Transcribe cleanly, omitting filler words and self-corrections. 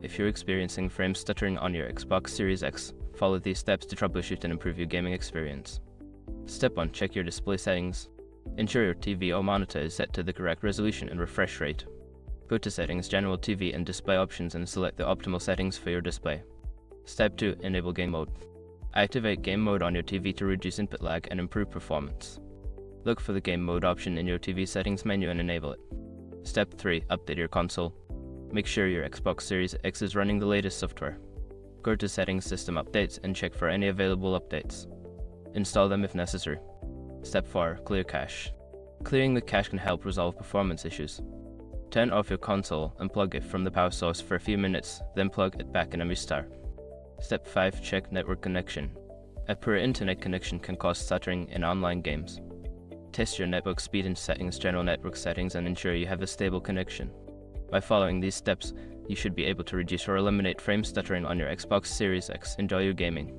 if you're experiencing frame stuttering on your Xbox Series X, follow these steps to troubleshoot and improve your gaming experience. Step 1. Check your display settings. Ensure your TV or monitor is set to the correct resolution and refresh rate. Go to Settings, General TV and Display Options and select the optimal settings for your display. Step 2. Enable Game Mode. Activate Game Mode on your TV to reduce input lag and improve performance. Look for the Game Mode option in your TV settings menu and enable it. Step 3. Update your console. Make sure your Xbox Series X is running the latest software. Go to Settings, System Updates and check for any available updates. Install them if necessary. Step 4. Clear cache. Clearing the cache can help resolve performance issues. Turn off your console and plug it from the power source for a few minutes, then plug it back in and restart. Step 5. Check network connection. A poor internet connection can cause stuttering in online games. Test your network speed in Settings, General Network Settings and ensure you have a stable connection. By following these steps, you should be able to reduce or eliminate frame stuttering on your Xbox Series X. Enjoy your gaming.